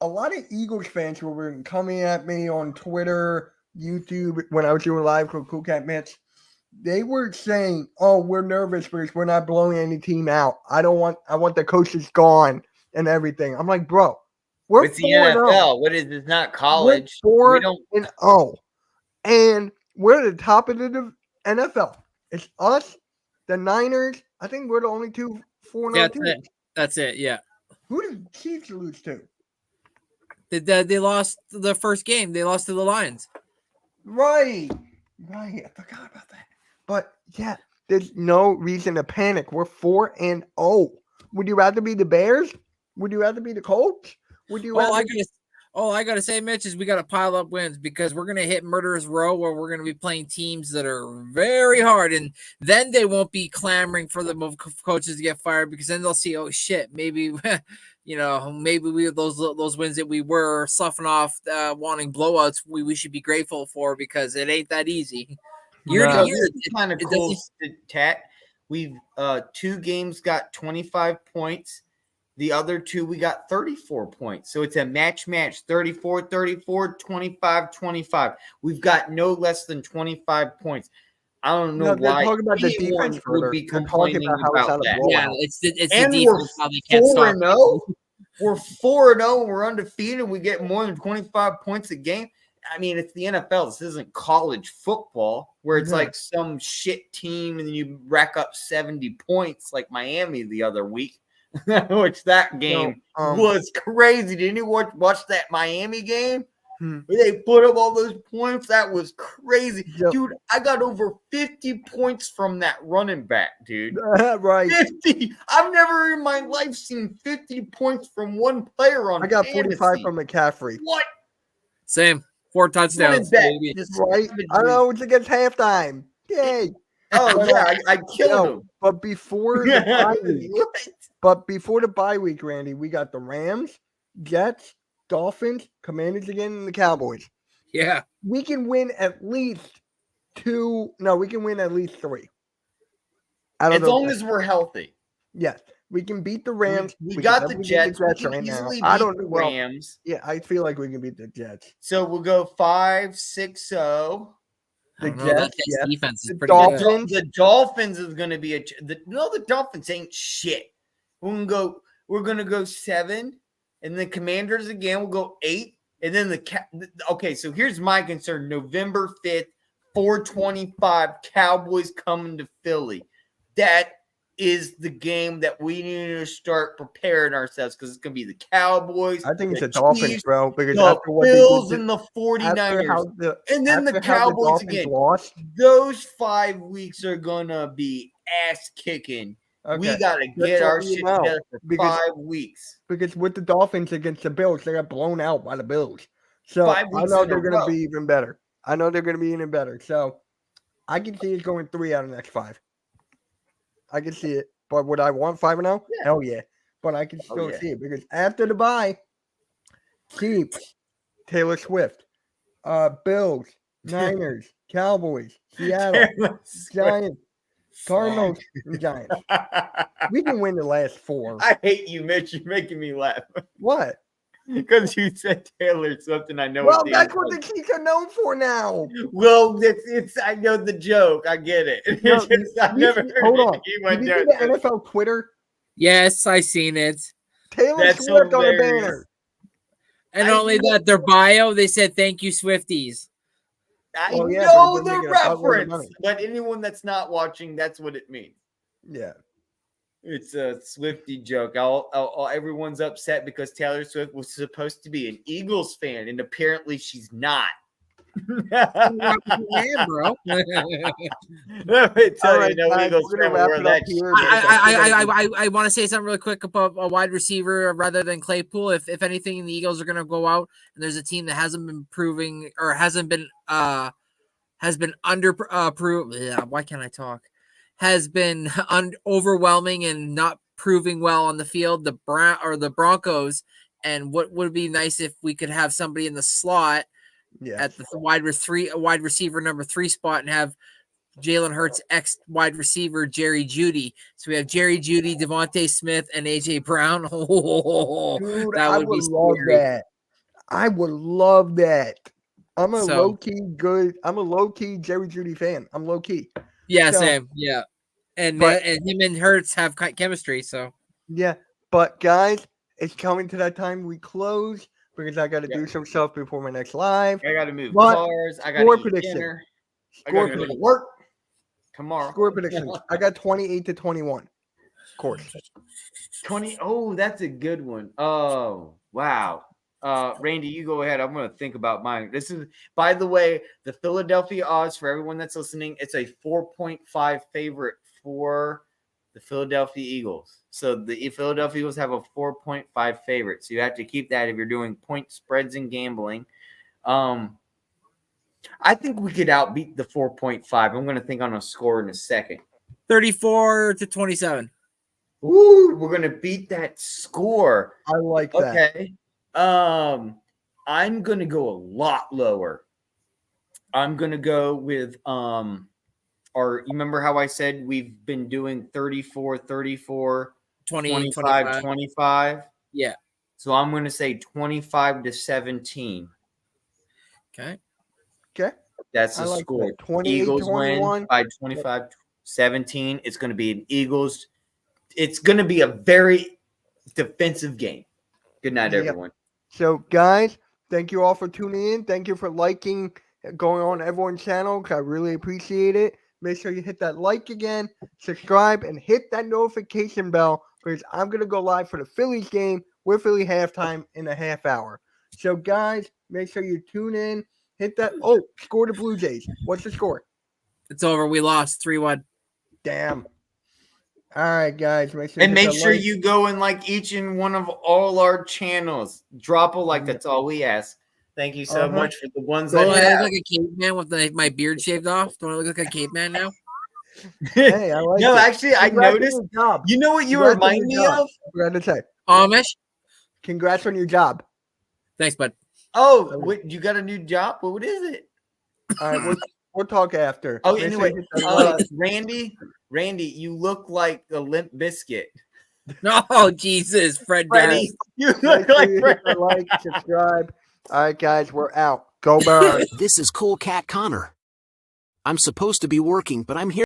a lot of Eagles fans were coming at me on Twitter, YouTube when I was doing live with Cool Cat Mitch. They were saying, "Oh, we're nervous because we're not blowing any team out. I want the coaches gone and everything." I'm like, bro, we're It's the NFL. What is this? Not college. We're 4-0, and we're at the top of the NFL. It's us, the Niners. I think we're the only 2 4-0 teams. That's it. Yeah. Who did the Chiefs lose to? They lost the first game. They lost to the Lions. Right. I forgot about that. But yeah, there's no reason to panic. We're 4-0. Would you rather be the Bears? Would you rather be the Colts? Would you rather? All I gotta say, Mitch, is we gotta pile up wins because we're gonna hit Murderer's Row where we're gonna be playing teams that are very hard, and then they won't be clamoring for the coaches to get fired because then they'll see, oh shit, maybe maybe we those wins that we were sloughing off, wanting blowouts, we should be grateful for because it ain't that easy. It's kind of cool stat. We've 2 games got 25 points. The other 2 we got 34 points. So it's a match 34 25 25. We've got no less than 25 points. I don't know why talking about the defense would be complaining about that. Yeah, it's the and defense how they can't stop. 4-0. We're 4-0 and we're undefeated and we get more than 25 points a game. I mean, it's the NFL. This isn't college football where it's like some shit team and then you rack up 70 points like Miami the other week, which that game was crazy. Didn't you watch that Miami game? Where they put up all those points? That was crazy. Yep. Dude, I got over 50 points from that running back, dude. Right. 50. I've never in my life seen 50 points from one player on I got fantasy. 45 from McCaffrey. What? Same. 4 touchdowns. Baby. Right? I know it's against halftime. Yay. Oh, yeah. I killed him. But before the bye week, Randy, we got the Rams, Jets, Dolphins, Commanders again, and the Cowboys. Yeah. We can win at least 2. No, we can win at least 3. As long as we're healthy. Yes. We can beat the Rams. We got the Jets. We can easily beat the Rams. Yeah, I feel like we can beat the Jets. So we'll go 5-6-0. The Jets, defense is pretty Dolphins. good. The Dolphins is going to be the Dolphins ain't shit. We're gonna go 7, and the Commanders again will go 8, and then okay. So here's my concern: November 5th, 4:25, Cowboys coming to Philly. That is the game that we need to start preparing ourselves because it's going to be the Cowboys. I think it's the Dolphins, bro. Because the Bills and the 49ers. And then the Cowboys again. Lost. Those 5 weeks are going to be ass kicking. Okay. We got to get our shit together for 5 weeks. Because with the Dolphins against the Bills, they got blown out by the Bills. So I know they're going to be even better. So I can see it going 3 out of the next 5. I can see it. But would I want 5-0? Yeah. Hell yeah. But I can still see it because after the bye, Chiefs, Taylor Swift, Bills, Niners, Cowboys, Seattle, Giants, Cardinals, and Giants. We can win the last 4. I hate you, Mitch. You're making me laugh. What? Because you said Taylor something. I know. Well, that's what the Chiefs are known for now. Well, it's. I know the joke. I get it. No, I've never heard hold it. on. Did you see the NFL Twitter? Yes, I seen it. Taylor Swift on the banner. And only that, their bio, they said, "Thank you, Swifties." I Well, yeah, know but the reference, but anyone that's not watching, that's what it means. Yeah. It's a Swiftie joke. Everyone's upset because Taylor Swift was supposed to be an Eagles fan, and apparently she's not. Man, bro. I want to say something really quick about a wide receiver rather than Claypool. If anything, the Eagles are going to go out and there's a team that hasn't been proving or has been under why can't I talk? Has been overwhelming and not proving well on the field. The Broncos, and what would be nice if we could have somebody in the slot. Yeah, at the wide receiver number 3 spot, and have Jalen Hurts ex wide receiver Jerry Jeudy. So we have Jerry Jeudy, Devontae Smith, and AJ Brown. Dude, I would love that. I would love that. I'm a low key Jerry Jeudy fan. I'm low key. Yeah, same. Yeah, and him and Hurts have chemistry. So yeah, but guys, it's coming to that time we close. Because I got to do some stuff before my next live. I got to move cars. I got to eat dinner. Score prediction. Work tomorrow. Score prediction. I got 28-21. Of course. 20. Oh, that's a good one. Oh, wow. Randy, you go ahead. I'm going to think about mine. This is, by the way, the Philadelphia odds for everyone that's listening. It's a 4.5 favorite for the Philadelphia Eagles. So the Philadelphia Eagles have a 4.5 favorite. So you have to keep that if you're doing point spreads and gambling. I think we could outbeat the 4.5. I'm going to think on a score in a second. 34-27. Ooh, we're going to beat that score. I like that. Okay. I'm going to go a lot lower. I'm going to go with you remember how I said we've been doing 34, 25. Yeah. So I'm going to say 25-17. Okay. That's the score. Eagles 21. Win by 25-17. It's going to be an Eagles. It's going to be a very defensive game. Good night, everyone. So, guys, thank you all for tuning in. Thank you for liking, going on everyone's channel. I really appreciate it. Make sure you hit that like again, subscribe, and hit that notification bell because I'm going to go live for the Phillies game with Philly halftime in a half hour. So, guys, make sure you tune in. Hit that. Oh, score the Blue Jays. What's the score? It's over. We lost 3-1. Damn. All right, guys. Make sure you go in like each and one of all our channels. Drop a like. That's all we ask. Thank you so much for the ones that I look like a caveman with my beard shaved off. Don't I look like a caveman now? Hey, I like actually, I noticed. You know what you remind me of? What to say? Amish. Congrats on your job. Thanks, bud. Oh, you got a new job? What is it? All right, we'll talk after. Oh, anyway, Randy, you look like a Limp Biscuit. No, Jesus, Fred. Freddie, you look like Fred. Like, subscribe. All right, guys, we're out. Go Birds. This is Cool Cat Connor. I'm supposed to be working, but I'm here.